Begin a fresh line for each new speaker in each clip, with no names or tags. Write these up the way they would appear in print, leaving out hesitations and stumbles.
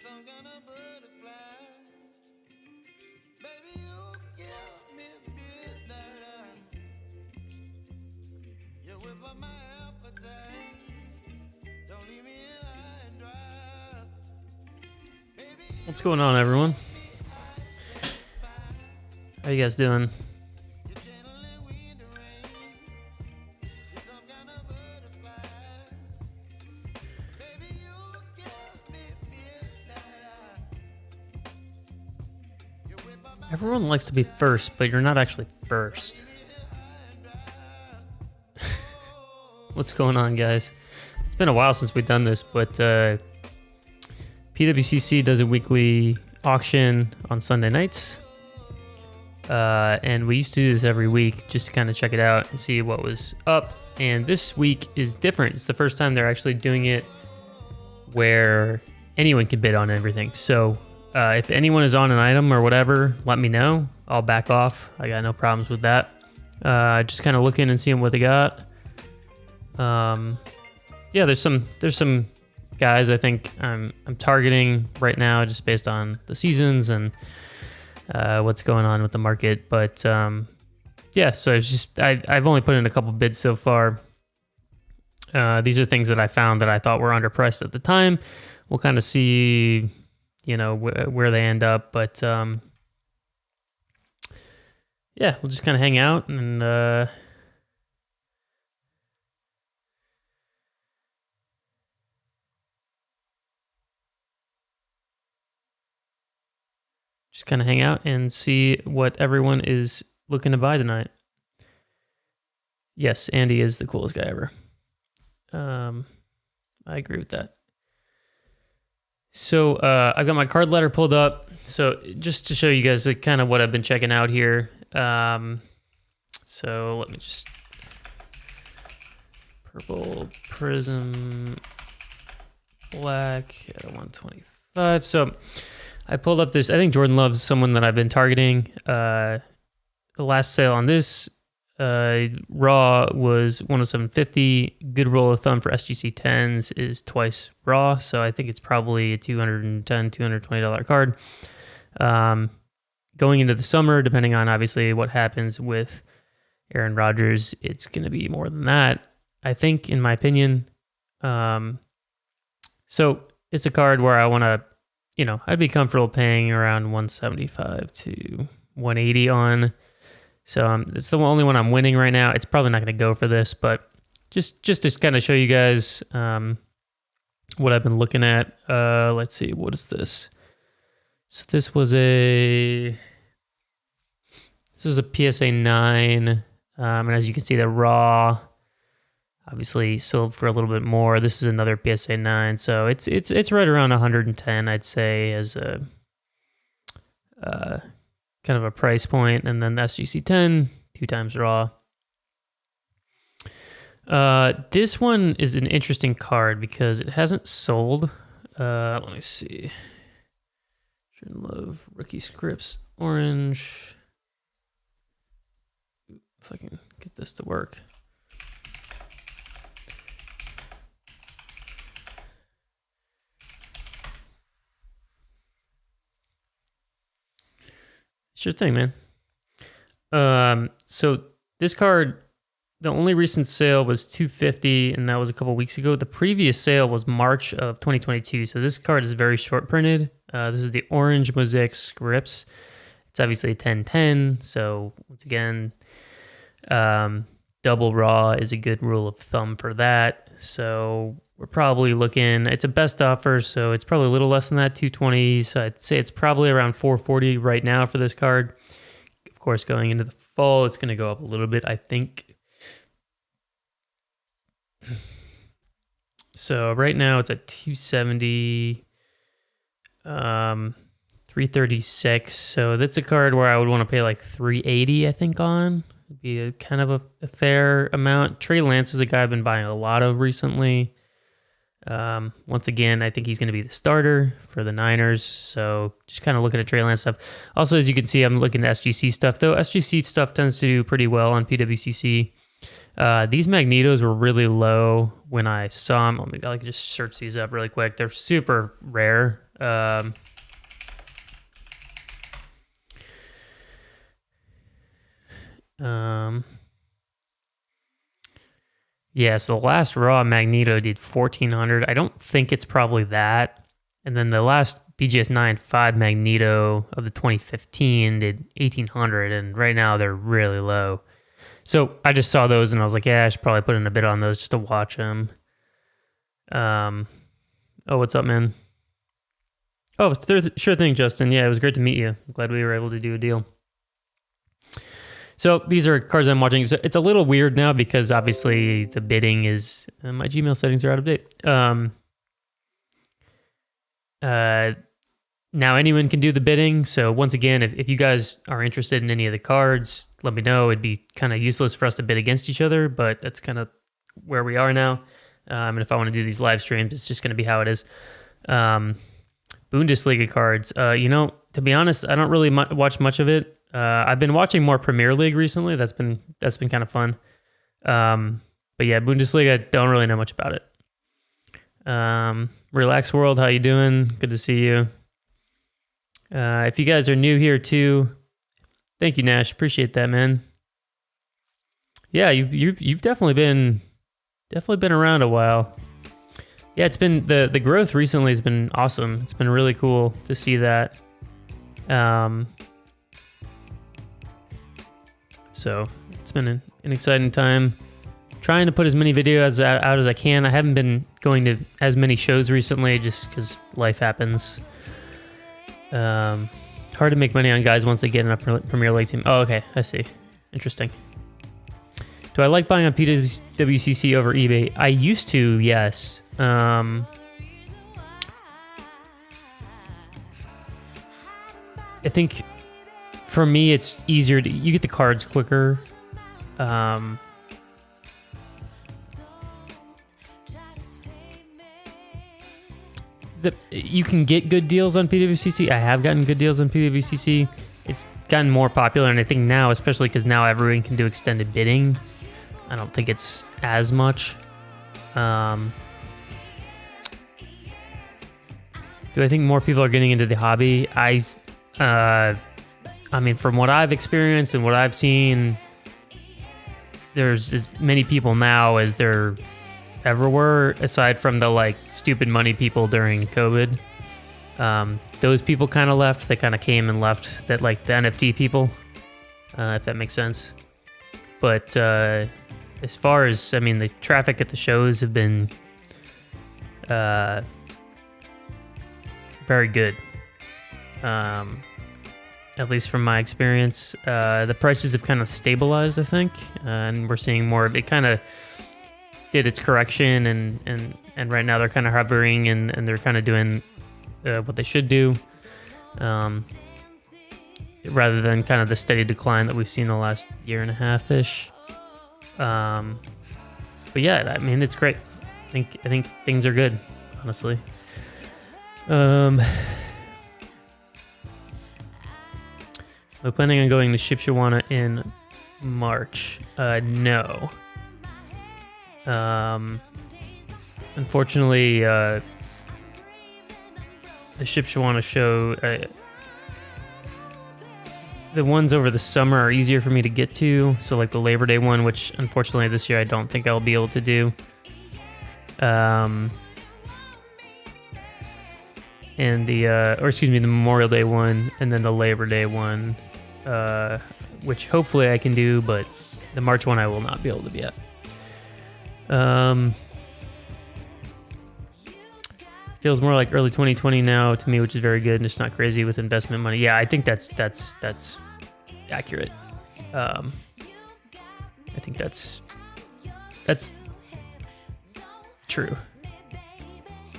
some kind of butterfly. Baby, you give me midnight. You whip up my appetite. Don't leave me high and dry. Baby,
What's going on, everyone? How you guys doing?
you're channeling wind and rain. You're some kind of butterfly. Baby, you give me midnight. You whip up my
Everyone likes to be first, but you're not actually first. What's going on, guys? It's been a while since we've done this, but PWCC does a weekly auction on Sunday nights. And we used to do this every week just to kind of check it out and see what was up. And this week is different. It's the first time they're actually doing it where anyone can bid on everything. So if anyone is on an item or whatever, let me know. I'll back off. I got no problems with that. Just kind of looking and seeing what they got. Yeah, there's some guys I think I'm targeting right now just based on the seasons and what's going on with the market. But yeah, so it's just I've only put in a couple bids so far. These are things that I found that I thought were underpriced at the time. We'll kind of see, you know, where they end up. But yeah, we'll just kind of hang out and just kind of hang out and see what everyone is looking to buy tonight. Yes, Andy is the coolest guy ever. I agree with that. So I've got my card letter pulled up. So just to show you guys kind of what I've been checking out here. So let me just... Purple Prism Black at a 125. So I pulled up this. I think Jordan Love's someone that I've been targeting. The last sale on this raw was 107.50. Good rule of thumb for SGC 10s is twice raw, so I think it's probably a $210, $220 card. Going into the summer, depending on obviously what happens with Aaron Rodgers, it's going to be more than that, I think, in my opinion. So it's a card where I want to, you know, I'd be comfortable paying around 175 to 180 on. So it's the only one I'm winning right now. It's probably not going to go for this, but just to kind of show you guys what I've been looking at. Let's see, what is this? So this was a PSA 9, and as you can see, the raw obviously sold for a little bit more. This is another PSA 9, so it's right around 110, I'd say, as a kind of a price point. And then SGC 10, 2 times raw. This one is an interesting card because it hasn't sold. Let me see. Jordan Love rookie scripts orange. If I can get this to work. Sure thing, man. So this card, the only recent sale was $250, and that was a couple weeks ago. The previous sale was March of 2022. So this card is very short printed. This is the orange mosaic scripts. It's obviously a 1010. So once again, double raw is a good rule of thumb for that. So we're probably looking, it's a best offer, so it's probably a little less than that, 220. So I'd say it's probably around 440 right now for this card. Of course, going into the fall, it's going to go up a little bit, I think. So right now it's at 270, 336. So that's a card where I would want to pay like 380, I think, on. It'd be a kind of a fair amount. Trey Lance is a guy I've been buying a lot of recently. Once again, I think he's going to be the starter for the Niners. So just kind of looking at Trey Lance stuff. Also, as you can see, I'm looking at SGC stuff, though. SGC stuff tends to do pretty well on PWCC. These Magnetos were really low when I saw them. I can just search these up really quick. They're super rare. Yeah, so the last Raw Magneto did 1,400. I don't think it's probably that. And then the last BGS 9.5 Magneto of the 2015 did 1,800, and right now they're really low. So I just saw those and I was like, yeah, I should probably put in a bid on those just to watch them. Oh, what's up, man? Oh, sure thing, Justin. Yeah, it was great to meet you. I'm glad we were able to do a deal. So these are cards I'm watching. So it's a little weird now because obviously the bidding is... my Gmail settings are out of date. Now anyone can do the bidding. So once again, if you guys are interested in any of the cards, let me know. It'd be kind of useless for us to bid against each other, but that's kind of where we are now. And if I want to do these live streams, it's just going to be how it is. Bundesliga cards. To be honest, I don't really watch much of it. I've been watching more Premier League recently. That's been kind of fun. But yeah, Bundesliga, don't really know much about it. Relax World, how you doing? Good to see you. If you guys are new here too, thank you, Nash. Appreciate that, man. Yeah, you've definitely been around a while. Yeah, it's been the growth recently has been awesome. It's been really cool to see that. So it's been an exciting time. Trying to put as many videos out as I can. I haven't been going to as many shows recently just because life happens. Hard to make money on guys once they get in a Premier League team. Oh, okay. I see. Interesting. Do I like buying on PWCC over eBay? I used to, yes. I think for me, it's easier you get the cards quicker. You can get good deals on PWCC. I have gotten good deals on PWCC. It's gotten more popular, and I think now, especially because now everyone can do extended bidding, I don't think it's as much. Do I think more people are getting into the hobby? I mean, from what I've experienced and what I've seen, there's as many people now as there ever were, aside from the stupid money people during COVID. Those people kind of left. They kind of came and left. That the NFT people, if that makes sense. But as far as the traffic at the shows have been very good. At least from my experience, the prices have kind of stabilized, I think, and we're seeing more of it. Kind of did its correction, and right now they're kind of hovering, and they're kind of doing what they should do, rather than kind of the steady decline that we've seen the last year and a half ish. But yeah, it's great. I think things are good, honestly. We're planning on going to Shipshewana in March. No. Unfortunately, the Shipshewana show, the ones over the summer are easier for me to get to. So the Labor Day one, which unfortunately this year I don't think I'll be able to do. And the Memorial Day one, and then the Labor Day one, which hopefully I can do, but the March one I will not be able to be at. Feels more like early 2020 now to me, which is very good and just not crazy with investment money. Yeah, I think that's accurate. I think that's true.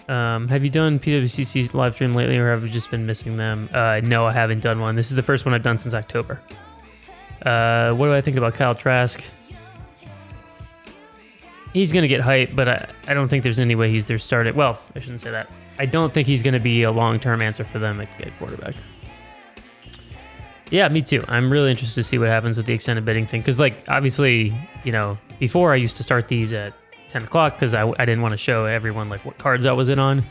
Have you done PWCC's live stream lately, or have you just been missing them? No, I haven't done one. This is the first one I've done since October. What do I think about Kyle Trask? He's going to get hype, but I don't think there's any way he's their starter. Well, I shouldn't say that. I don't think he's going to be a long-term answer for them at quarterback. Yeah, me too. I'm really interested to see what happens with the extended bidding thing. Because, obviously, before I used to start these at 10 o'clock because I didn't want to show everyone, what cards I was in on.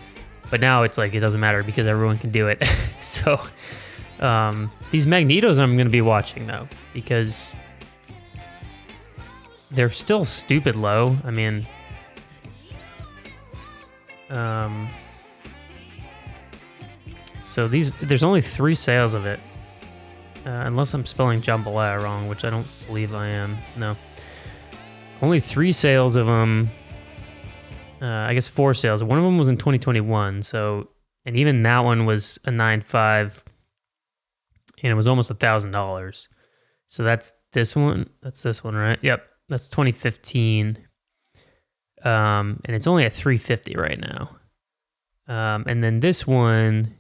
But now it's like it doesn't matter because everyone can do it. So these Magnetos I'm going to be watching though, because they're still stupid low. I mean, so there's only 3 sales of it, unless I'm spelling jambalaya wrong, which I don't believe I am. No, only 3 sales of them. I guess 4 sales. One of them was in 2021. So, and even that one was a 9.5, and it was almost $1,000. So that's this one. That's this one, right? Yep, that's 2015. And it's only at $350 right now. And then this one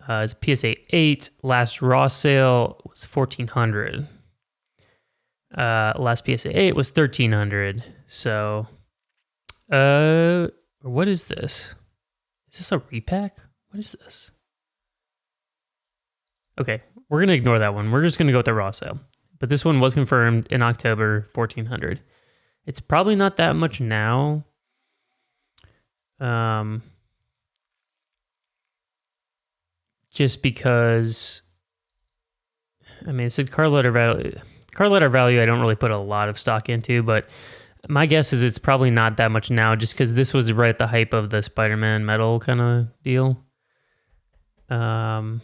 is a PSA 8. Last raw sale was $1,400. Last PSA 8 was $1,300. So, what is this? Is this a repack? What is this? Okay, we're going to ignore that one. We're just going to go with the raw sale. But this one was confirmed in October, $1,400. It's probably not that much now. Just because, I mean, it said card letter value. Card letter value I don't really put a lot of stock into, but my guess is it's probably not that much now just because this was right at the hype of the Spider-Man metal kind of deal. So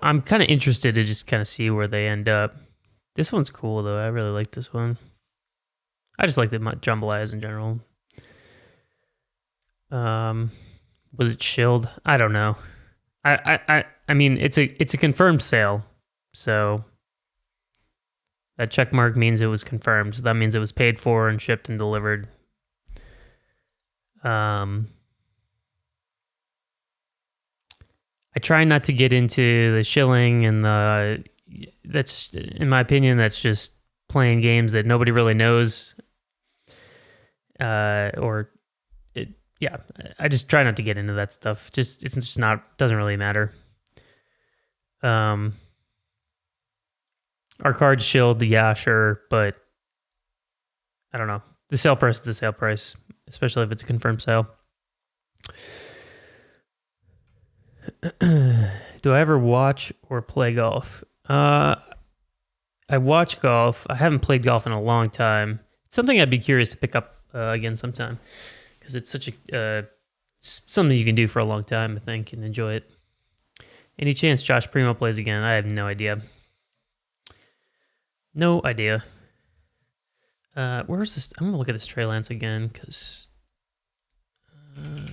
I'm kind of interested to just kind of see where they end up. This one's cool, though. I really like this one. I just like the jambalayas in general. Was it chilled? I don't know. I mean, it's a confirmed sale, so that check mark means it was confirmed. So that means it was paid for and shipped and delivered. I try not to get into the shilling and that's, in my opinion, that's just playing games that nobody really knows. I just try not to get into that stuff. It's just not, doesn't really matter. Our card's shilled, yeah, sure, but I don't know. The sale price is the sale price, especially if it's a confirmed sale. Do I ever watch or play golf? I watch golf. I haven't played golf in a long time. It's something I'd be curious to pick up again sometime, because it's such a something you can do for a long time, I think, and enjoy it. Any chance Josh Primo plays again? I have no idea. No idea. Where's this? I'm gonna look at this Trey Lance again, because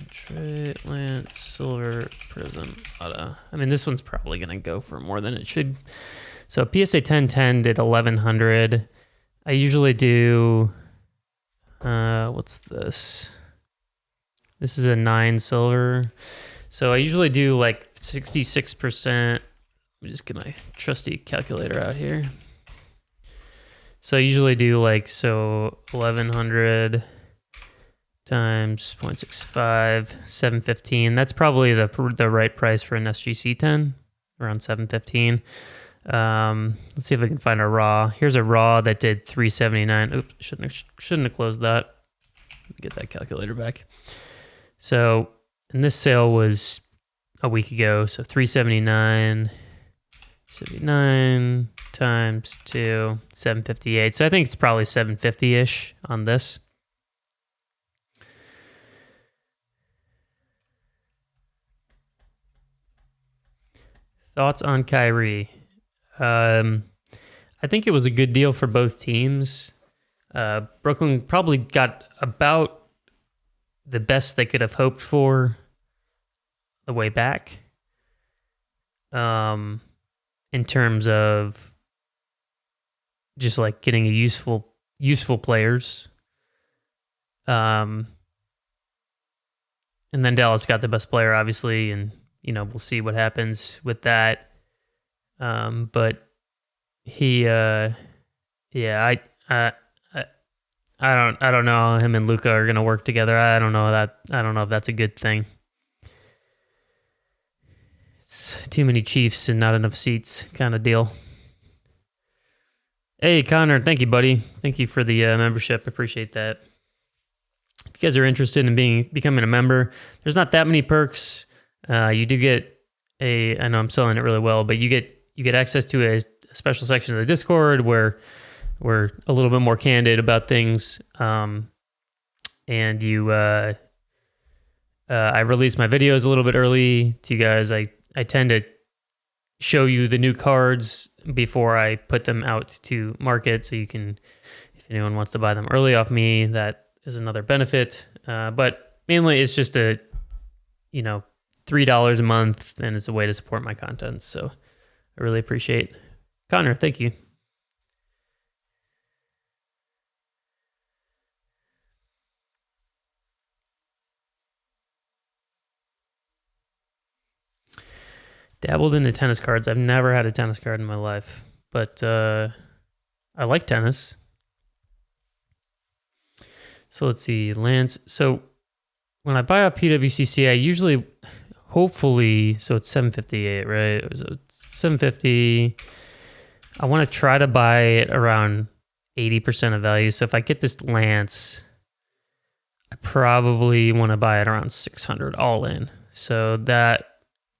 Trey Lance Silver Prism Auto. I mean, this one's probably gonna go for more than it should. So PSA 1010 did 1100. I usually do. What's this? This is a 9 silver. So I usually do like 66%. Let me just get my trusty calculator out here. So I usually do like, 1100 times 0.65, 715. That's probably the right price for an SGC 10, around 715. Let's see if I can find a raw. Here's a raw that did 379. Oops, shouldn't have closed that. Get that calculator back. So, and this sale was a week ago, so 379, 79 times 2, 758. So I think it's probably 750-ish on this. Thoughts on Kyrie? I think it was a good deal for both teams. Brooklyn probably got about the best they could have hoped for the way back. In terms of just like getting a useful players. And then Dallas got the best player, obviously, and we'll see what happens with that. But he, I don't know how him and Luka are gonna work together. I don't know if that's a good thing. It's too many Chiefs and not enough seats kind of deal. Hey, Connor, thank you, buddy. Thank you for the membership. Appreciate that. if you guys are interested in becoming a member, there's not that many perks. You do get I know I'm selling it really well, but you get access to a special section of the Discord where we're a little bit more candid about things. And I release my videos a little bit early to you guys. I tend to show you the new cards before I put them out to market, so you can, if anyone wants to buy them early off me, that is another benefit. But mainly it's just $3 a month, and it's a way to support my content. So I really appreciate. Connor, thank you. Dabbled into tennis cards. I've never had a tennis card in my life, but I like tennis. So let's see, Lance. So when I buy a PWCC, I usually, hopefully, so it's $758, right? So it's $750. I want to try to buy it around 80% of value. So if I get this Lance, I probably want to buy it around $600 all in. So that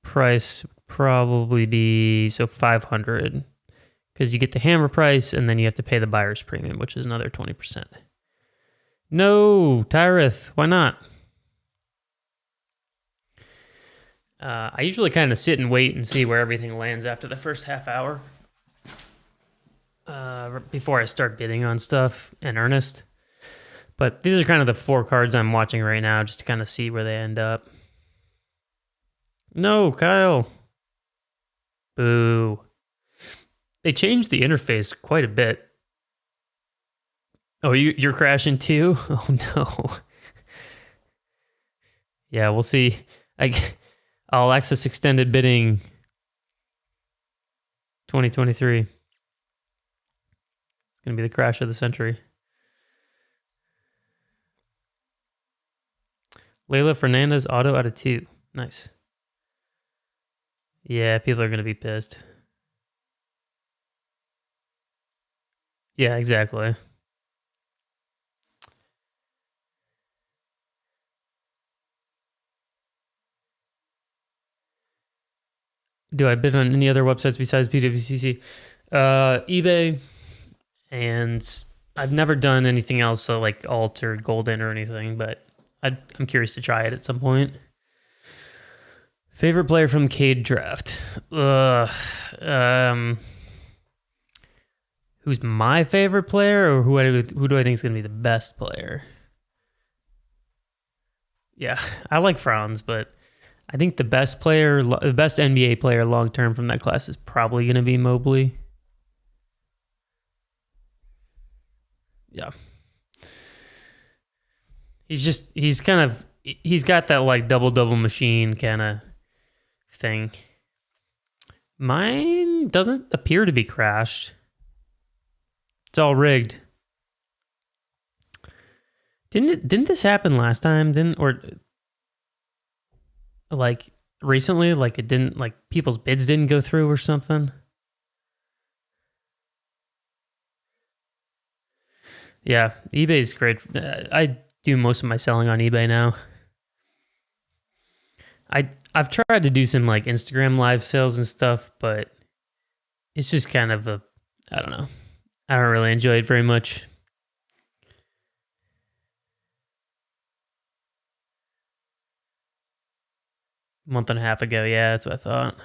price probably be $500, because you get the hammer price and then you have to pay the buyer's premium, which is another 20%. No, Tyrith, why not? I usually kind of sit and wait and see where everything lands after the first half hour before I start bidding on stuff in earnest. But these are kind of the 4 cards I'm watching right now, just to kind of see where they end up. No, Kyle. Boo. They changed the interface quite a bit. Oh, you're crashing too? Oh, no. Yeah, we'll see. I'll access extended bidding 2023. It's going to be the crash of the century. Layla Fernandez auto out of 2. Nice. Yeah, people are going to be pissed. Yeah, exactly. Do I bid on any other websites besides PWCC? eBay, and I've never done anything else, so like Alt or Golden or anything, but I'm curious to try it at some point. Favorite player from Cade Draft? Who's my favorite player, or who do I think is going to be the best player? Yeah, I like Franz, but I think the best NBA player long term from that class is probably going to be Mobley. Yeah. He's got that like double machine kind of thing. Mine doesn't appear to be crashed. It's all rigged. Didn't this happen last time? Like recently, like it didn't, like people's bids didn't go through or something? Yeah, eBay's great. I do most of my selling on eBay now. I've tried to do some like Instagram live sales and stuff, but it's just kind of I don't know. I don't really enjoy it very much. A month and a half ago, yeah, that's what I thought.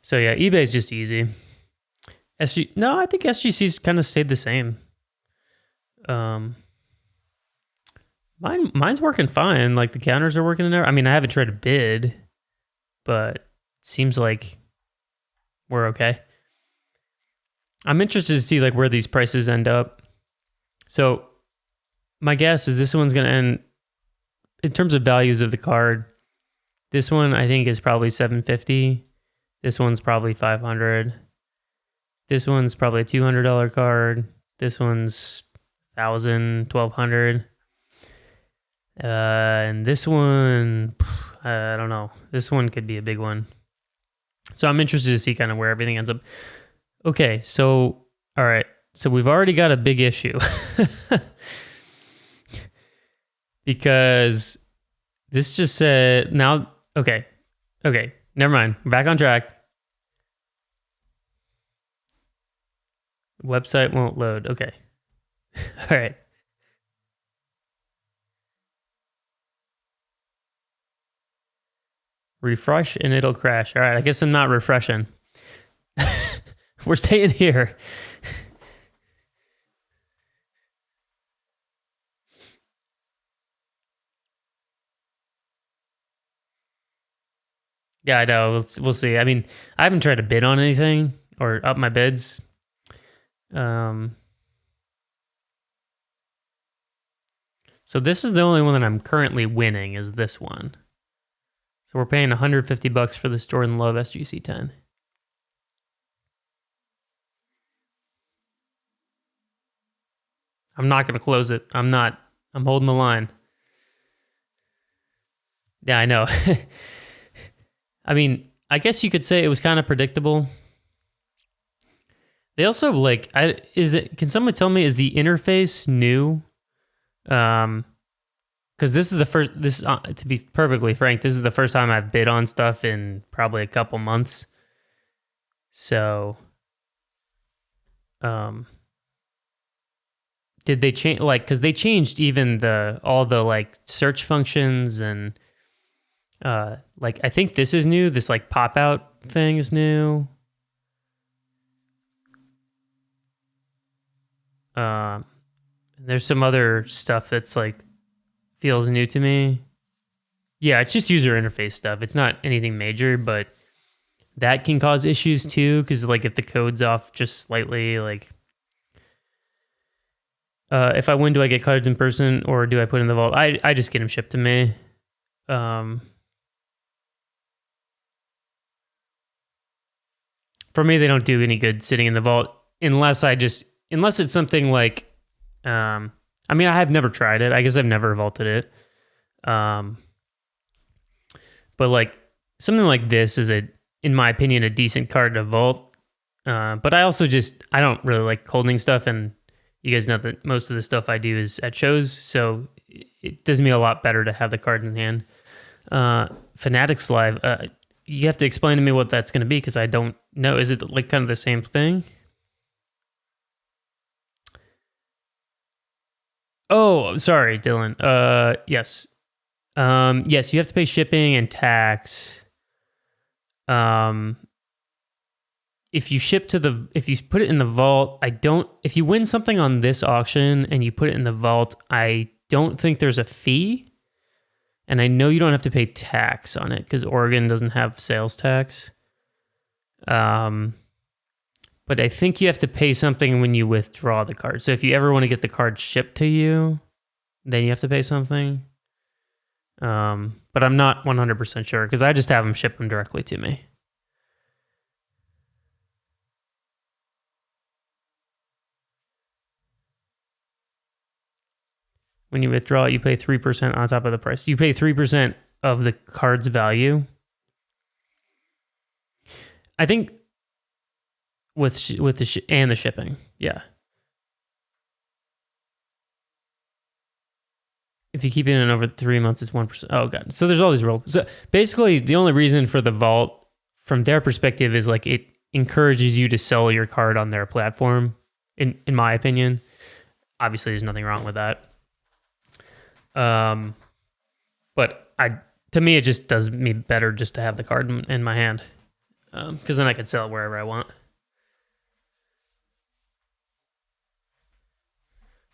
So yeah, eBay's just easy. No, I think SGC's kind of stayed the same. Mine's working fine. Like the counters are working in there. I mean, I haven't tried to bid, but it seems like we're okay. I'm interested to see like where these prices end up. So my guess is this one's going to end, in terms of values of the card, this one I think is probably $750. This one's probably $500. This one's probably a $200 card. This one's $1,000, $1,200. And this one, I don't know. This one could be a big one. So I'm interested to see kind of where everything ends up. Okay, so, all right. So we've already got a big issue. because this just said now. Okay, never mind. We're back on track. Website won't load. Okay, all right. Refresh and it'll crash. All right, I guess I'm not refreshing. We're staying here. Yeah, I know. We'll see. I mean, I haven't tried to bid on anything or up my bids. So this is the only one that I'm currently winning is this one. So we're paying $150 for the Jordan Love SGC 10. I'm not going to close it. I'm holding the line. Yeah, I know. I mean, I guess you could say it was kind of predictable. They also can someone tell me, is the interface new? Because this is the first, to be perfectly frank, this is the first time I've bid on stuff in probably a couple months. So, did they change, because they changed even all the search functions and, I think this is new. This pop out thing is new. There's some other stuff that's feels new to me. Yeah, it's just user interface stuff. It's not anything major, but that can cause issues too. Because if the code's off just slightly, if I win, do I get cards in person or do I put in the vault? I just get them shipped to me. For me, they don't do any good sitting in the vault unless it's something I mean, I have never tried it. I guess I've never vaulted it. But something like this is in my opinion, a decent card to vault. But I also I don't really like holding stuff, and you guys know that most of the stuff I do is at shows, so it does me a lot better to have the card in hand. Fanatics Live, you have to explain to me what that's going to be because I don't know. Is it kind of the same thing? Oh, sorry, Dylan. Yes. Yes, you have to pay shipping and tax. If you if you put it in the vault, if you win something on this auction and you put it in the vault, I don't think there's a fee. And I know you don't have to pay tax on it because Oregon doesn't have sales tax. But I think you have to pay something when you withdraw the card. So if you ever want to get the card shipped to you, then you have to pay something. But I'm not 100% sure because I just have them ship them directly to me. When you withdraw it, you pay 3% on top of the price. You pay 3% of the card's value. I think with the shipping, yeah. If you keep it in over 3 months, it's 1%. Oh god. So there's all these rules. So basically, the only reason for the vault, from their perspective, is it encourages you to sell your card on their platform. In my opinion, obviously, there's nothing wrong with that. But to me, it just does me better just to have the card in my hand, because then I can sell it wherever I want.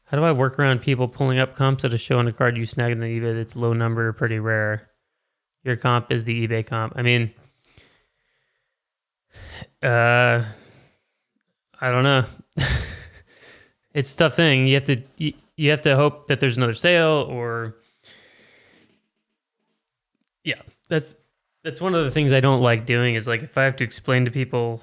How do I work around people pulling up comps at a show on a card you snagged on eBay that's low number, pretty rare? Your comp is the eBay comp. I mean, I don't know. It's a tough thing. You have to hope that there's another sale, or yeah, that's one of the things I don't like doing is if I have to explain to people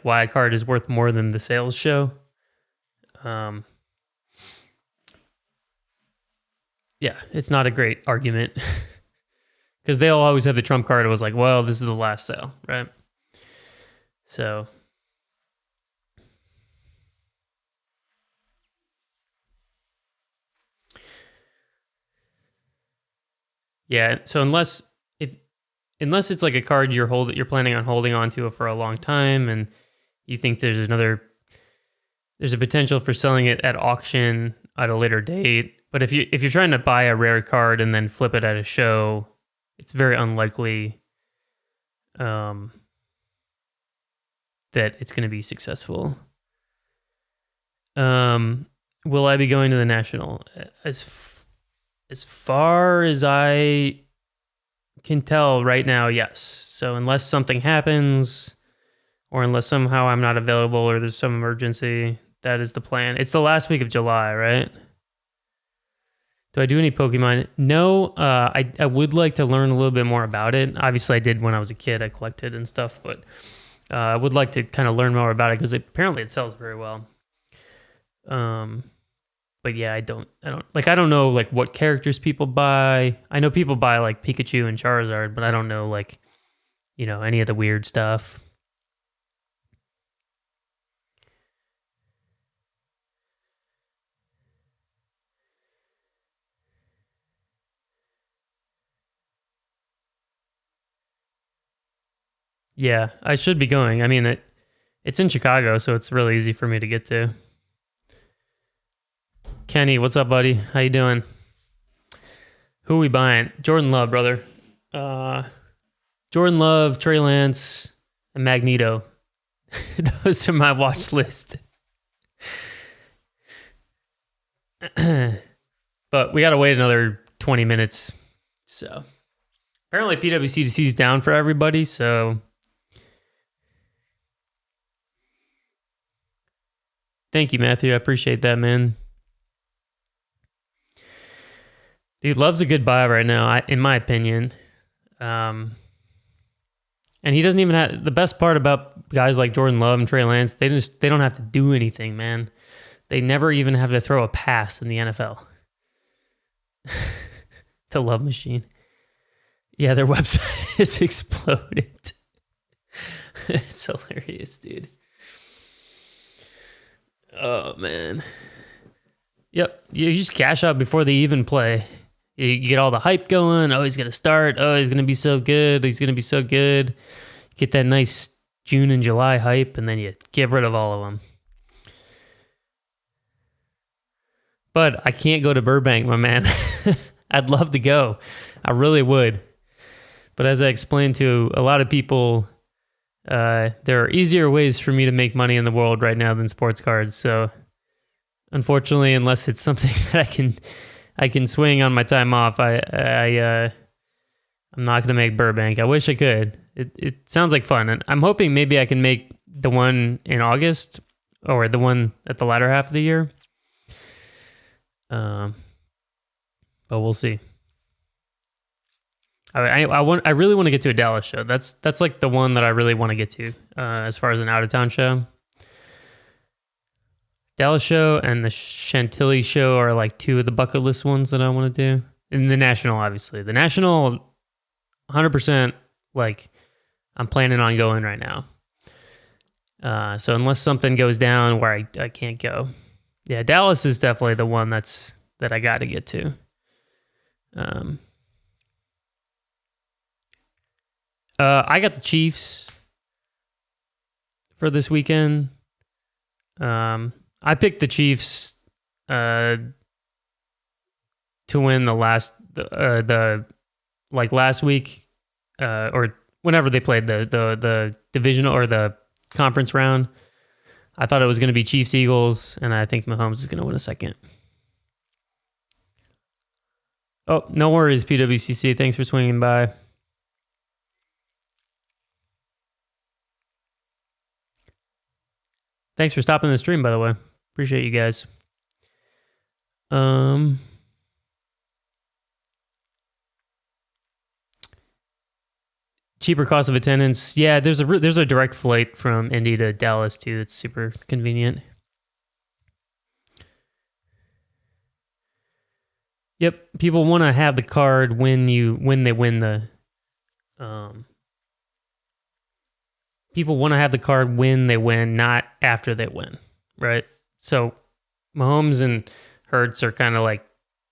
why a card is worth more than the sales show. Yeah, it's not a great argument because they'll always have the trump card. It was well, this is the last sale, right? So Yeah. So unless it's like a card you're planning on holding on to for a long time, and you think there's a potential for selling it at auction at a later date. But if you're trying to buy a rare card and then flip it at a show, it's very unlikely that it's going to be successful. Will I be going to the National? As far as I can tell right now, yes. So unless something happens, or unless somehow I'm not available or there's some emergency, that is the plan. It's the last week of July, right? Do I do any Pokemon? No, I would like to learn a little bit more about it. Obviously, I did when I was a kid. I collected and stuff, but I would like to kind of learn more about it because apparently it sells very well. But yeah, I don't know like what characters people buy. I know people buy like Pikachu and Charizard, but I don't know like, any of the weird stuff. Yeah, I should be going. I mean, it's in Chicago, so it's really easy for me to get to. Kenny, what's up, buddy? How you doing? Who are we buying? Jordan Love, brother. Jordan Love, Trey Lance, and Magneto. Those are my watch list. But we got to wait another 20 minutes. So apparently PWCC is down for everybody, so thank you, Matthew. I appreciate that, man. Dude, Love's a good buy right now, in my opinion. And he doesn't even have... The best part about guys like Jordan Love and Trey Lance, they don't have to do anything, man. They never even have to throw a pass in the NFL. The Love Machine. Yeah, their website has exploded. It's hilarious, dude. Oh, man. Yep, you just cash out before they even play. You get all the hype going. Oh, he's going to start. Oh, he's going to be so good. He's going to be so good. Get that nice June and July hype, and then you get rid of all of them. But I can't go to Burbank, my man. I'd love to go. I really would. But as I explained to a lot of people, there are easier ways for me to make money in the world right now than sports cards. So unfortunately, unless it's something that I can swing on my time off, I'm not going to make Burbank. I wish I could. It sounds like fun. And I'm hoping maybe I can make the one in August or the one at the latter half of the year. But we'll see. I really want to get to a Dallas show. That's like the one that I really want to get to as far as an out of town show. Dallas show and the Chantilly show are like two of the bucket list ones that I want to do. And the National, obviously. The National, 100%, like, I'm planning on going right now. So unless something goes down where I can't go. Yeah, Dallas is definitely the one that I got to get to. I got the Chiefs for this weekend. I picked the Chiefs to win the last week or whenever they played the divisional or the conference round. I thought it was going to be Chiefs Eagles, and I think Mahomes is going to win a second. Oh, no worries, PWCC. Thanks for swinging by. Thanks for stopping the stream, by the way. Appreciate you guys. Cheaper cost of attendance. Yeah, there's a direct flight from Indy to Dallas too. That's super convenient. Yep, people want to have the card when they win the. People want to have the card when they win, not after they win, right? So Mahomes and Hurts are kind of like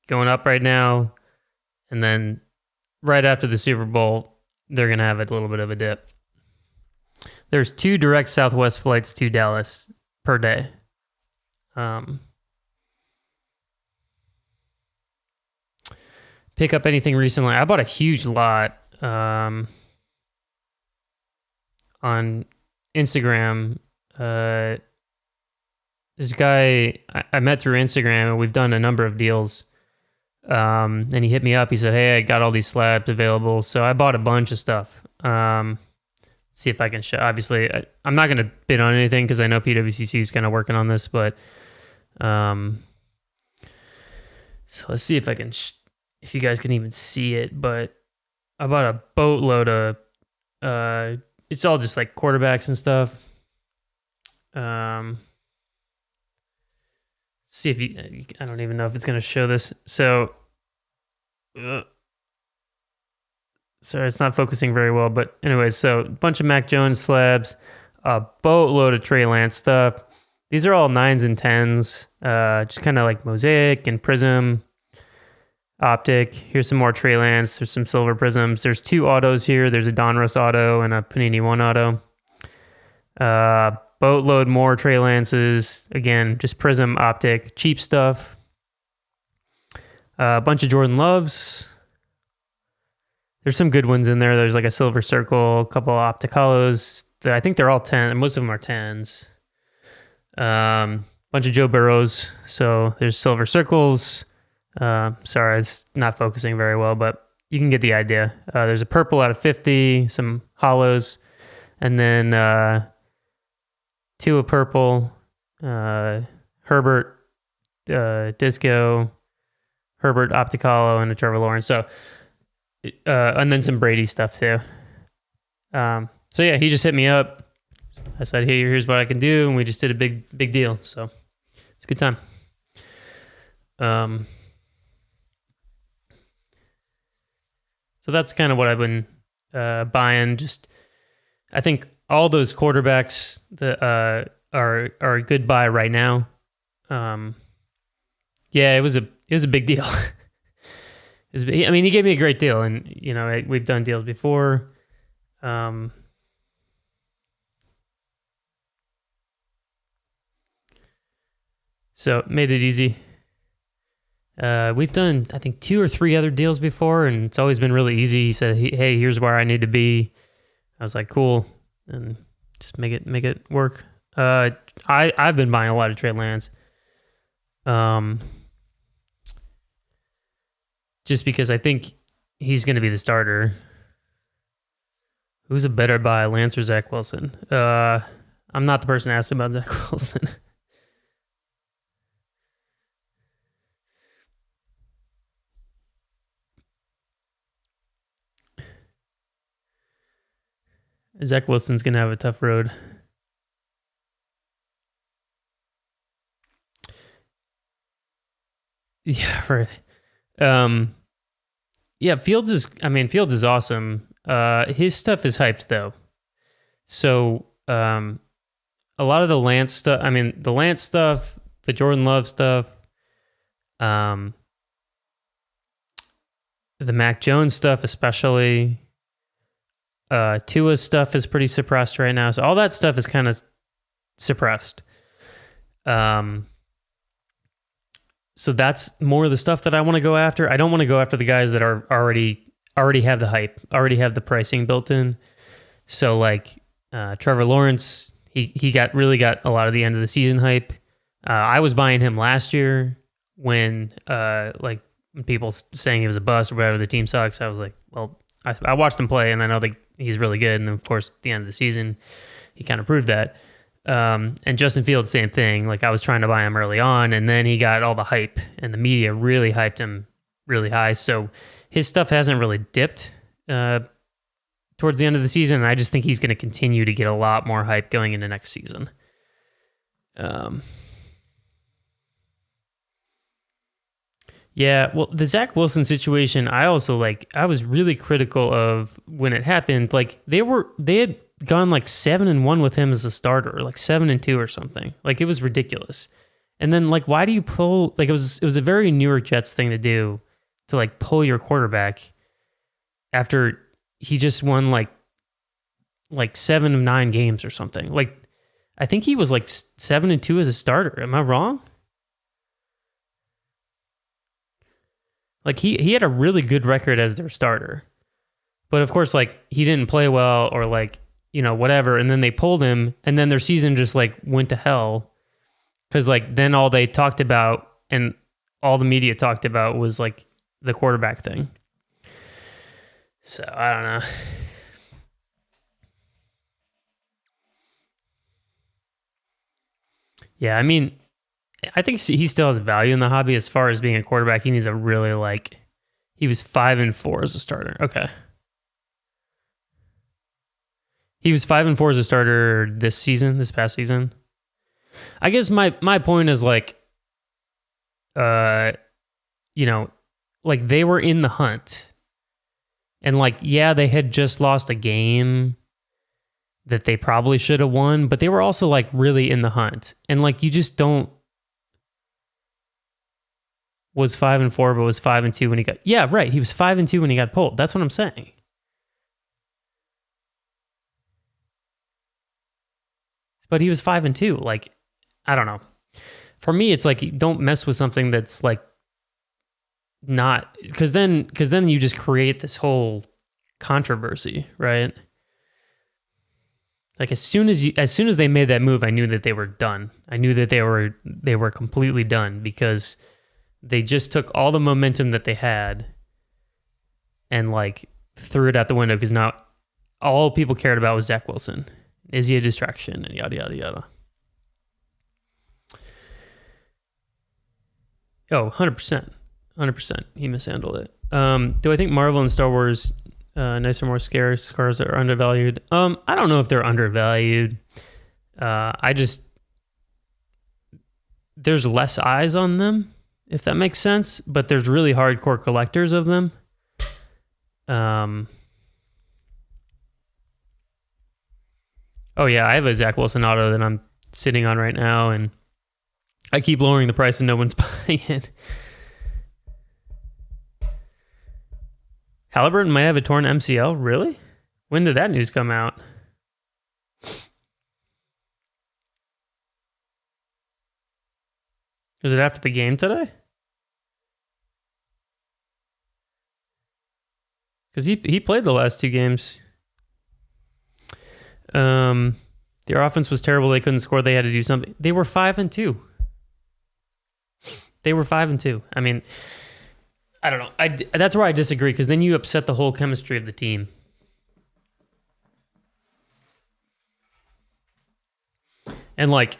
going up right now, and then right after the Super Bowl, they're going to have a little bit of a dip. There's 2 direct Southwest flights to Dallas per day. Pick up anything recently. I bought a huge lot on Instagram. This guy I met through Instagram, and we've done a number of deals. And he hit me up. He said, "Hey, I got all these slabs available." So I bought a bunch of stuff. See if I can show. Obviously, I'm not going to bid on anything because I know PWCC is kind of working on this. But so let's see if I can, if you guys can even see it. But I bought a boatload of. It's all just like quarterbacks and stuff. See if you. I don't even know if it's going to show this. So. Sorry, it's not focusing very well, but anyways, so a bunch of Mac Jones slabs, a boatload of Trey Lance stuff. These are all 9s and 10s, just kind of like Mosaic and Prism, Optic. Here's some more Trey Lance. There's some Silver Prisms. There's 2 autos here. There's a Donruss auto and a Panini 1 auto. Boatload more Trey Lances. Again, just Prism, Optic, cheap stuff. A bunch of Jordan Loves. There's some good ones in there. There's like a Silver Circle, a couple of Opticalos. I think they're all 10. Most of them are 10s. Bunch of Joe Burrows. So there's Silver Circles. Sorry, it's not focusing very well, but you can get the idea. There's a purple out of 50, some hollows, and then 2 of purple, Herbert, Disco, Herbert, Opticalo, and a Trevor Lawrence. So, and then some Brady stuff too. So yeah, he just hit me up. I said, "Hey, here's what I can do," and we just did a big deal. So it's a good time. So that's kind of what I've been buying. Just, I think all those quarterbacks that are a good buy right now. Yeah, it was a big deal. I mean, he gave me a great deal, and you know, we've done deals before. So made it easy. We've done, I think, 2 or 3 other deals before, and it's always been really easy. He said, "Hey, here's where I need to be." I was like, "Cool," and just make it work. I've been buying a lot of Trey Lance. Just because I think he's going to be the starter. Who's a better buy, Lance or Zach Wilson? I'm not the person to ask about Zach Wilson. Zach Wilson's going to have a tough road. Yeah, right. Yeah, Fields is awesome. His stuff is hyped though. So, a lot of the Lance stuff, the Jordan Love stuff, the Mac Jones stuff, especially, Tua's stuff is pretty suppressed right now. So all that stuff is kind of suppressed. So that's more of the stuff that I want to go after. I don't want to go after the guys that are already have the hype, already have the pricing built in. So like Trevor Lawrence, he really got a lot of the end of the season hype. I was buying him last year when like people saying he was a bust or whatever, the team sucks. I was like, well, I watched him play and I know that he's really good. And of course, at the end of the season, he kind of proved that. And Justin Fields, same thing. Like I was trying to buy him early on, and then he got all the hype, and the media really hyped him really high. So his stuff hasn't really dipped towards the end of the season, and I just think he's going to continue to get a lot more hype going into next season. Yeah, well, the Zach Wilson situation, I was really critical of when it happened. Like they had gone like 7-1 with him as a starter, like 7-2 or something. Like it was ridiculous. And then like, why do you pull? Like it was a very New York Jets thing to do, to like pull your quarterback after he just won like 7 of 9 games or something. Like, I think he was like 7-2 as a starter. Am I wrong? Like he had a really good record as their starter. But of course, like, he didn't play well or like, whatever. And then they pulled him, and then their season just like went to hell. Because like then all they talked about and all the media talked about was like the quarterback thing. So I don't know. Yeah, I mean, I think he still has value in the hobby as far as being a quarterback. He needs a really he was 5-4 as a starter. Okay. He was 5-4 as a starter this past season. I guess my point is like, like they were in the hunt, and like, yeah, they had just lost a game that they probably should have won, but they were also like really in the hunt. And like, you just don't was 5-4, but was 5-2 when he got, yeah, right. He was 5-2 when he got pulled. That's what I'm saying. But he was 5-2. Like, I don't know. For me, it's like, don't mess with something that's like not, because then you just create this whole controversy, right? Like, as soon as they made that move, I knew that they were done. I knew that they were completely done, because they just took all the momentum that they had and like threw it out the window, because now all people cared about was Zach Wilson. Is he a distraction? And yada, yada, yada. Oh, 100%. 100%. He mishandled it. Do I think Marvel and Star Wars nicer, more scarce cars are undervalued? I don't know if they're undervalued. There's less eyes on them, if that makes sense, but there's really hardcore collectors of them. Oh yeah, I have a Zach Wilson auto that I'm sitting on right now, and I keep lowering the price and no one's buying it. Halliburton might have a torn MCL? Really? When did that news come out? Was it after the game today? Because he played the last 2 games. Their offense was terrible. They couldn't score. They had to do something. They were 5-2. They were 5-2. I mean, I don't know. That's where I disagree, because then you upset the whole chemistry of the team. And like,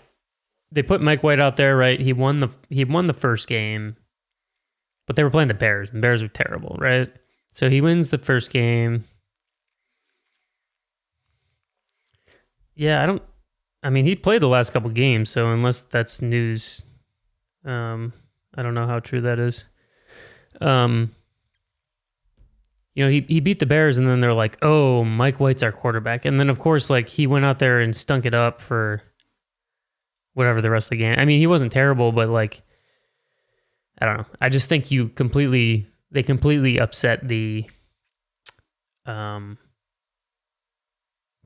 they put Mike White out there, right? He won the first game, but they were playing the Bears, and the Bears were terrible, right? So he wins the first game. Yeah, he played the last couple games, so unless that's news, I don't know how true that is. He beat the Bears, and then they're like, oh, Mike White's our quarterback. And then, of course, like, he went out there and stunk it up for whatever the rest of the game. I mean, he wasn't terrible, but like, I don't know. I just think they completely upset the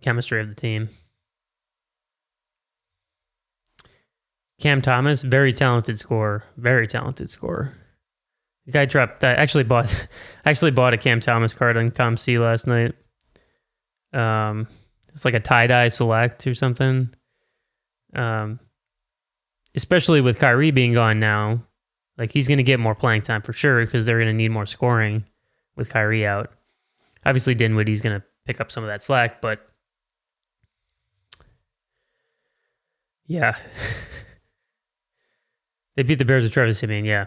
chemistry of the team. Cam Thomas, very talented scorer. Very talented scorer. The guy dropped. I actually bought a Cam Thomas card on ComC last night. It's like a tie-dye select or something. Especially with Kyrie being gone now, like, he's going to get more playing time for sure, because they're going to need more scoring with Kyrie out. Obviously, Dinwiddie's going to pick up some of that slack, but yeah. They beat the Bears with Travis Simeon, yeah.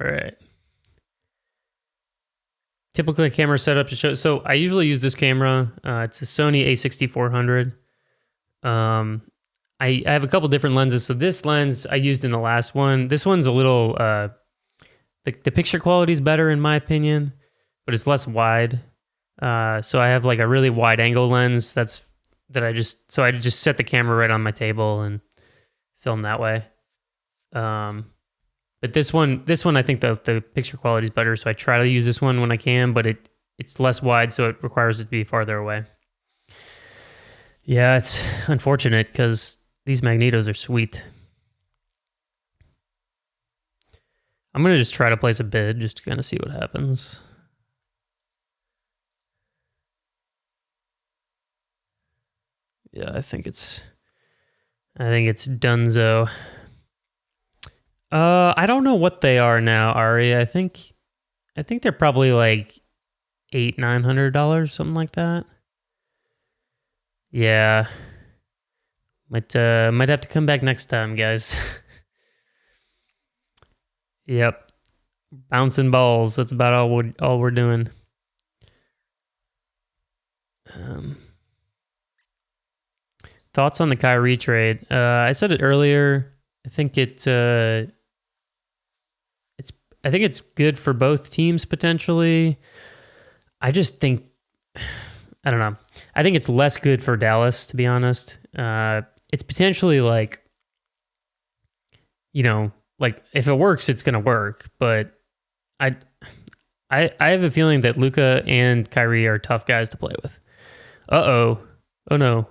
All right. Typically, camera setup to show. So I usually use this camera. It's a Sony A6400. I have a couple different lenses. So this lens I used in the last one. This one's a little, the picture quality is better in my opinion, but it's less wide. So I have like a really wide angle lens. I just set the camera right on my table and film that way. But this one, I think the picture quality is better. So I try to use this one when I can, but it's less wide, so it requires it to be farther away. Yeah, it's unfortunate because these magnetos are sweet. I'm going to just try to place a bid just to kind of see what happens. Yeah, I think it's dunzo. I don't know what they are now, Ari. I think they're probably like $800-900, something like that. Yeah. Might have to come back next time, guys. Yep. Bouncing balls. That's about all we're doing. Thoughts on the Kyrie trade? I said it earlier. I think it's good for both teams potentially. I just think I don't know. I think it's less good for Dallas, to be honest. It's potentially like, like if it works, it's gonna work. But I have a feeling that Luka and Kyrie are tough guys to play with. Oh no.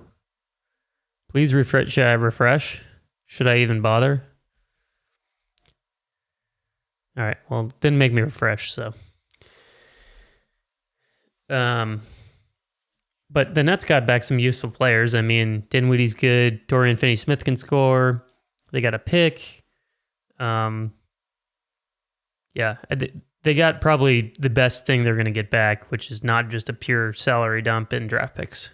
Please refresh. Should I refresh? Should I even bother? All right. Well, it didn't make me refresh, so. But the Nets got back some useful players. I mean, Dinwiddie's good. Dorian Finney-Smith can score. They got a pick. Yeah, they got probably the best thing they're going to get back, which is not just a pure salary dump in draft picks.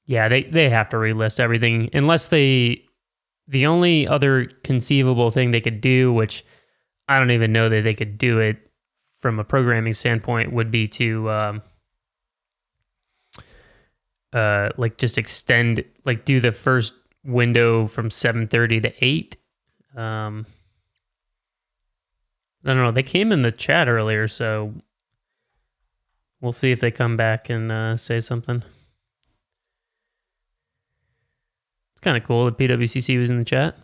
Yeah, they have to relist everything unless the only other conceivable thing they could do, which I don't even know that they could do it from a programming standpoint, would be to like just extend, like do the first window from 7:30 to 8. I don't know. They came in the chat earlier, so we'll see if they come back and say something. It's kind of cool that PWCC was in the chat.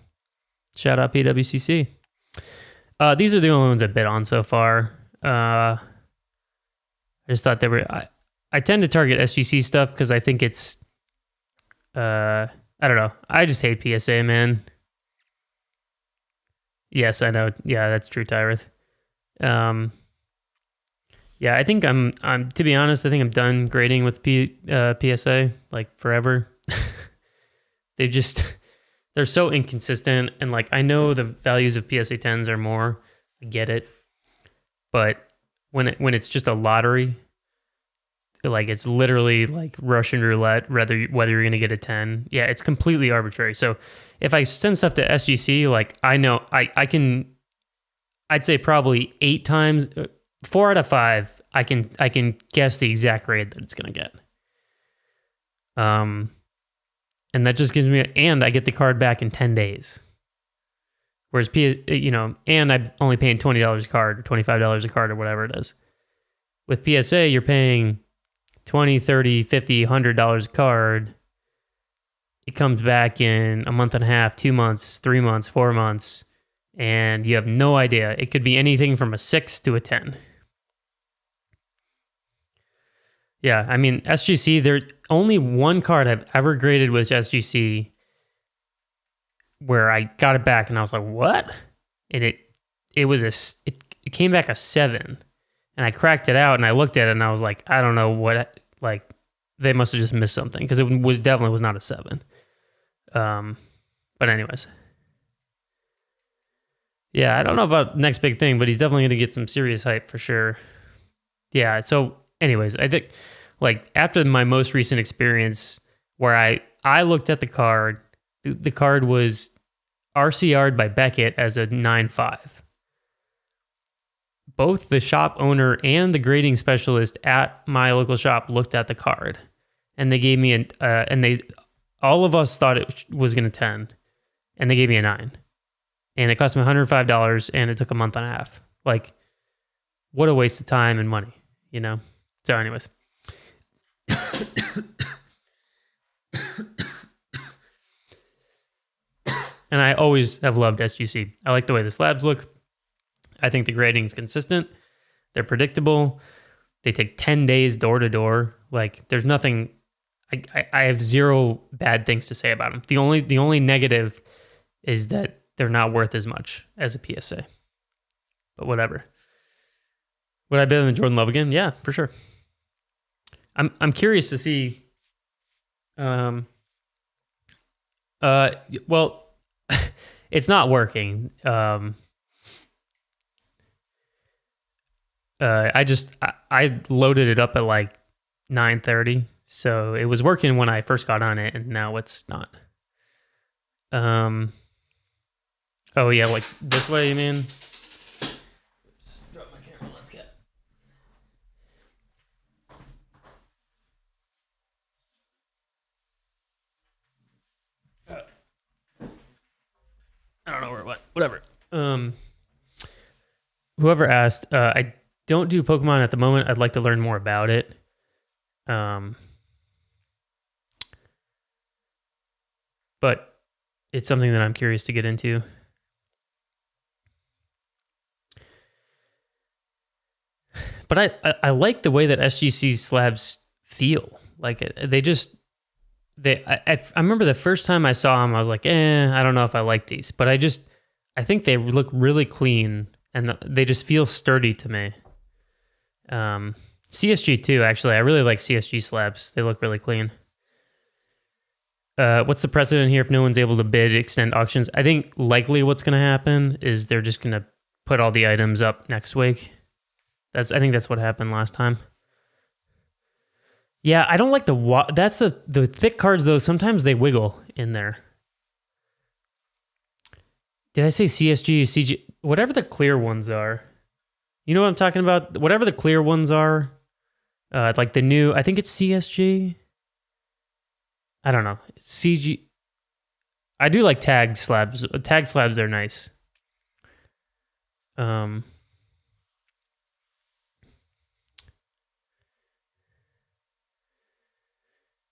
Shout out PWCC. These are the only ones I bid on so far. I just thought they were... I tend to target SGC stuff because I think it's... I don't know. I just hate PSA, man. Yes, I know. Yeah, that's true, Tyreth. Yeah, I think I'm to be honest, I think I'm done grading with PSA, like forever. They're so inconsistent, and like I know the values of PSA 10s are more. I get it. But when it's just a lottery, like it's literally like Russian roulette, whether you're going to get a 10. Yeah, it's completely arbitrary. So if I send stuff to SGC, like I know I can, I'd say probably 8 times, 4 out of 5, I can guess the exact grade that it's going to get. And that just gives me, and I get the card back in 10 days. Whereas, and I'm only paying $20 a card or $25 a card or whatever it is. With PSA, you're paying $20, $30, $50, $100 a card. It comes back in a month and a half, 2 months, 3 months, 4 months, and you have no idea. It could be anything from a 6 to a 10. Yeah, I mean, SGC, there's only one card I've ever graded with SGC where I got it back and I was like, what? And it came back a 7. And I cracked it out and I looked at it and I was like, I don't know what, like, they must have just missed something because it definitely was not a 7. But anyways. Yeah, I don't know about next big thing, but he's definitely going to get some serious hype for sure. Yeah, so anyways, I think like after my most recent experience where I looked at the card was RCR'd by Beckett as a 9.5. Both the shop owner and the grading specialist at my local shop looked at the card, and they gave me all of us thought it was going to 10, and they gave me a 9, and it cost me $105, and it took a month and a half. Like, what a waste of time and money, you know? So anyways. And I always have loved SGC. I like the way the slabs look. I think the grading is consistent. They're predictable. They take 10 days door to door. Like, there's nothing. I have zero bad things to say about them. The only negative is that they're not worth as much as a PSA. But whatever. Would I bet on Jordan Love again? Yeah, for sure. I'm curious to see. Well, it's not working. I loaded it up at like 9:30, so it was working when I first got on it, and now it's not. Oh yeah, like this way, you mean? Oops, drop my camera. Let's get. I don't know where it went. Whatever. Whoever asked, I don't do Pokemon at the moment. I'd like to learn more about it. But it's something that I'm curious to get into. But I like the way that SGC slabs feel. Like I remember the first time I saw them, I was like, I don't know if I like these. But I think they look really clean and they just feel sturdy to me. CSG too, actually. I really like CSG slabs. They look really clean. What's the precedent here if no one's able to bid, extend auctions? I think likely what's going to happen is they're just going to put all the items up next week. I think that's what happened last time. Yeah, I don't like that's the thick cards though. Sometimes they wiggle in there. Did I say CSG, CG? Whatever the clear ones are. You know what I'm talking about? Whatever the clear ones are. Like the new, I think it's CSG. I don't know. CG. I do like tagged slabs. Tagged slabs are nice.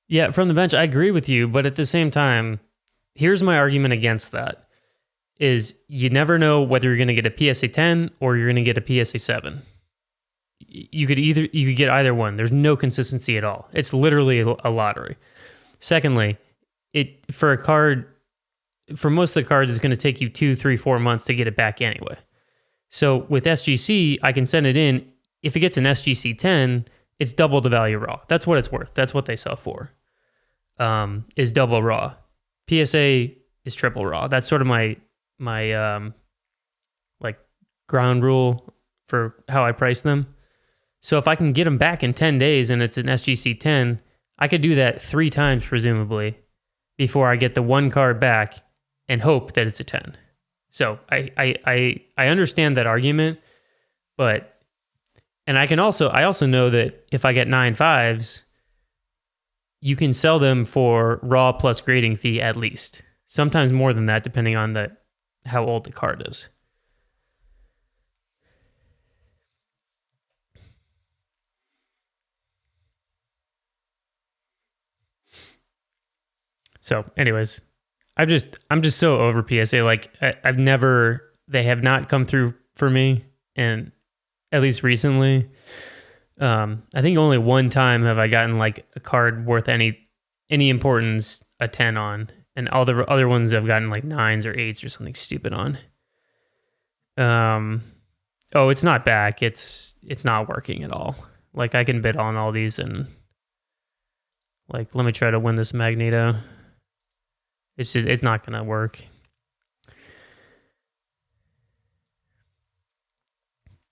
Yeah, from the bench, I agree with you, but at the same time, here's my argument against that. Is you never know whether you're going to get a PSA 10 or you're going to get a PSA 7. You could get either one. There's no consistency at all. It's literally a lottery. Secondly, for most of the cards, it's going to take you 2, 3, 4 months to get it back anyway. So with SGC, I can send it in. If it gets an SGC 10, it's double the value raw. That's what it's worth. That's what they sell for. Is double raw. PSA is triple raw. That's sort of my like ground rule for how I price them. So if I can get them back in 10 days and it's an SGC 10, I could do that 3 times presumably before I get the one card back and hope that it's a 10. So I understand that argument, and I also know that if I get 9 5s, you can sell them for raw plus grading fee at least. Sometimes more than that, depending on how old the card is. So, anyways, I'm just so over PSA. Like they have not come through for me, and at least recently. I think only one time have I gotten like a card worth any importance a 10 on, and all the other ones I've gotten like 9s or 8s or something stupid on. Oh, it's not back. It's not working at all. Like I can bid on all these and like let me try to win this Magneto. It's not gonna work.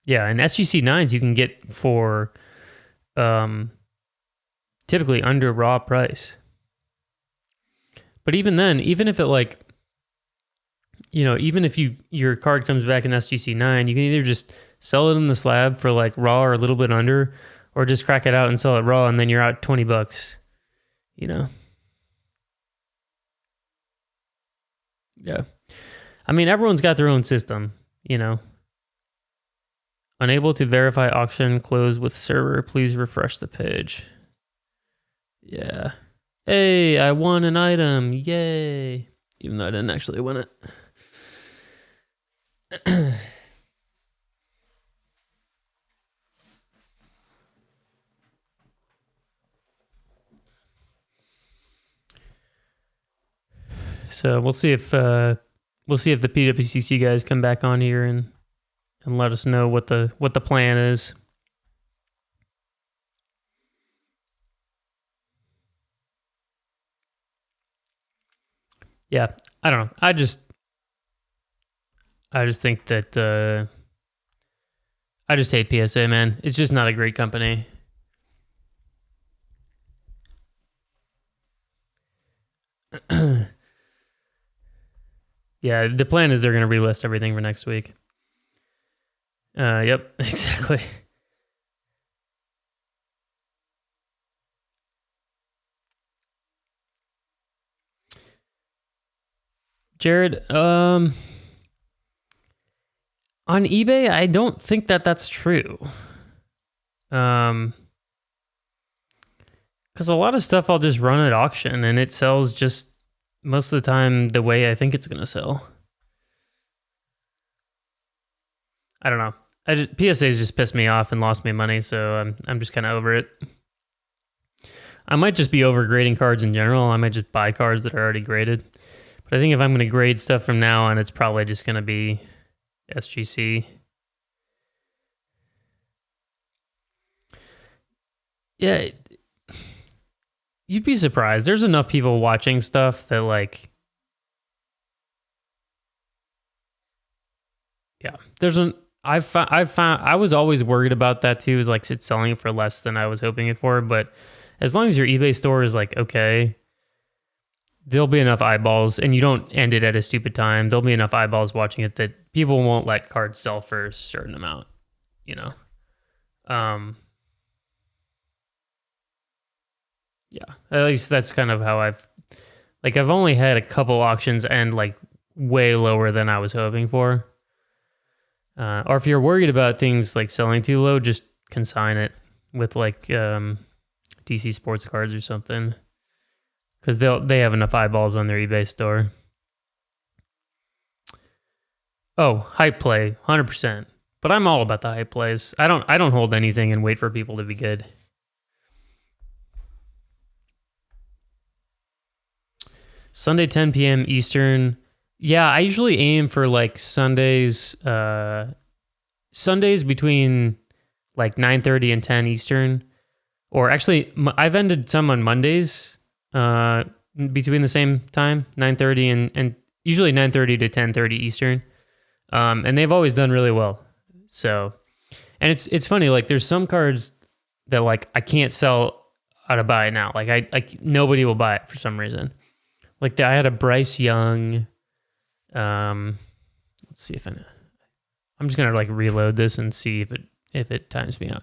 Yeah, and SGC 9s you can get for typically under raw price. But even then, even if it like, even if your card comes back in SGC 9, you can either just sell it in the slab for like raw or a little bit under, or just crack it out and sell it raw, and then you're out $20. Yeah. I mean, everyone's got their own system, Unable to verify auction closed with server. Please refresh the page. Yeah. Hey, I won an item. Yay. Even though I didn't actually win it. So we'll see if the PWCC guys come back on here and let us know what the plan is. Yeah, I don't know. I just think that I just hate PSA, man. It's just not a great company. Yeah, the plan is they're going to relist everything for next week. Yep, exactly. Jared, on eBay, I don't think that's true. Because a lot of stuff I'll just run at auction and it sells just most of the time the way I think it's going to sell. I don't know. PSA's just pissed me off and lost me money, so I'm just kind of over it. I might just be over grading cards in general. I might just buy cards that are already graded. But I think if I'm going to grade stuff from now on, it's probably just going to be SGC. Yeah, you'd be surprised. There's enough people watching stuff that like, yeah, I've found I was always worried about that too. Is like it's selling for less than I was hoping it for. But as long as your eBay store is like okay, there'll be enough eyeballs, and you don't end it at a stupid time. There'll be enough eyeballs watching it that people won't let cards sell for a certain amount. You know. Yeah, at least that's kind of how I've only had a couple auctions end like way lower than I was hoping for. Or if you're worried about things like selling too low, just consign it with like DC Sports Cards or something, because they have enough eyeballs on their eBay store. Oh, hype play, 100%. But I'm all about the hype plays. I don't hold anything and wait for people to be good. Sunday 10 p.m. Eastern. Yeah, I usually aim for like Sundays between like 9:30 and 10 Eastern. Or actually, I've ended some on Mondays between the same time, 9:30 and usually 9:30 to 10:30 Eastern. And they've always done really well. So, and it's funny, like there's some cards that like I can't sell out of buy it now. Like I nobody will buy it for some reason. Like I had a Bryce Young. Let's see if I'm just gonna like reload this and see if it times me out.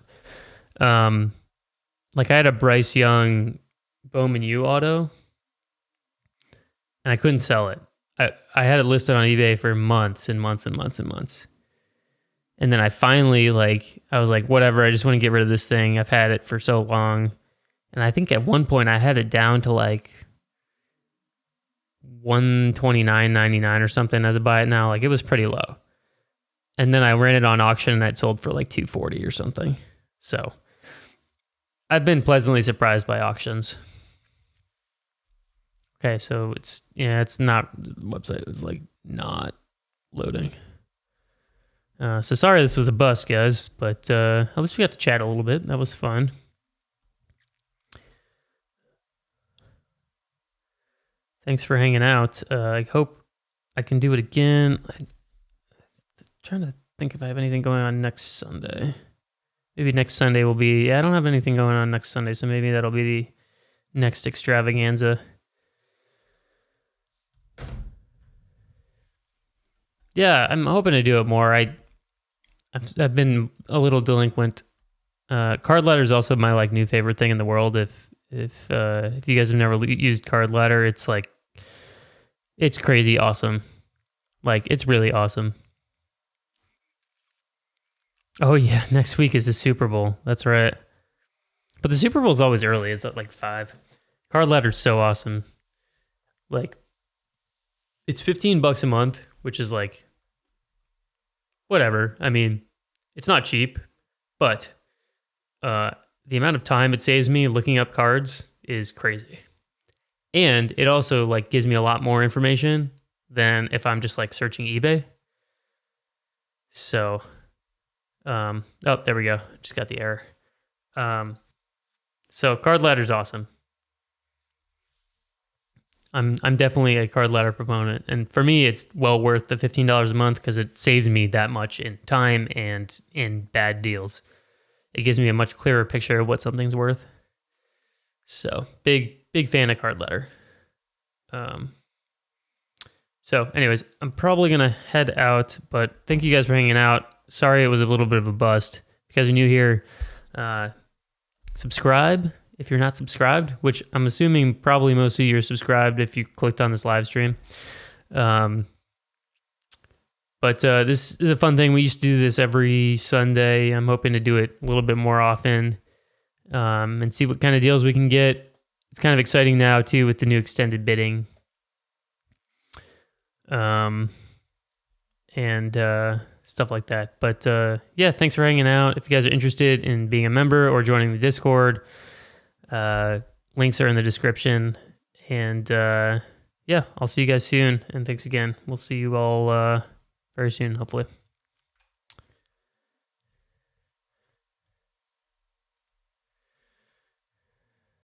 Like I had a Bryce Young Bowman U auto, and I couldn't sell it. I had it listed on eBay for months and months and months and months, and then I finally I was like, whatever. I just want to get rid of this thing. I've had it for so long, and I think at one point I had it down to like $129.99 or something as a buy it now. Like it was pretty low. And then I ran it on auction and it sold for like $240 or something. So I've been pleasantly surprised by auctions. Okay, so it's not, the website is like not loading. So sorry this was a bust, guys, but at least we got to chat a little bit. That was fun. Thanks for hanging out. I hope I can do it again. I'm trying to think if I have anything going on next Sunday. Maybe next Sunday will be... Yeah, I don't have anything going on next Sunday, so maybe that'll be the next extravaganza. Yeah, I'm hoping to do it more. I've been a little delinquent. Card ladder is also my like new favorite thing in the world. If you guys have never used Card Ladder, it's like it's crazy awesome. Like it's really awesome. Oh yeah, next week is the Super Bowl. That's right. But the Super Bowl is always early. It's at like 5. Card Ladder's so awesome. Like it's $15 a month, which is like whatever. I mean, it's not cheap, but the amount of time it saves me looking up cards is crazy. And it also like gives me a lot more information than if I'm just like searching eBay. So, oh, there we go. Just got the error. So card ladder's awesome. I'm definitely a card ladder proponent, and for me, it's well worth the $15 a month because it saves me that much in time and in bad deals. It gives me a much clearer picture of what something's worth. So big fan of card ladder. So anyways, I'm probably gonna head out, but thank you guys for hanging out. Sorry it was a little bit of a bust. If you guys are new here, subscribe if you're not subscribed, which I'm assuming probably most of you are subscribed if you clicked on this live stream. But this is a fun thing. We used to do this every Sunday. I'm hoping to do it a little bit more often, and see what kind of deals we can get. It's kind of exciting now too with the new extended bidding. And stuff like that. But yeah, thanks for hanging out. If you guys are interested in being a member or joining the Discord, links are in the description. And yeah, I'll see you guys soon. And thanks again. We'll see you all very soon, hopefully.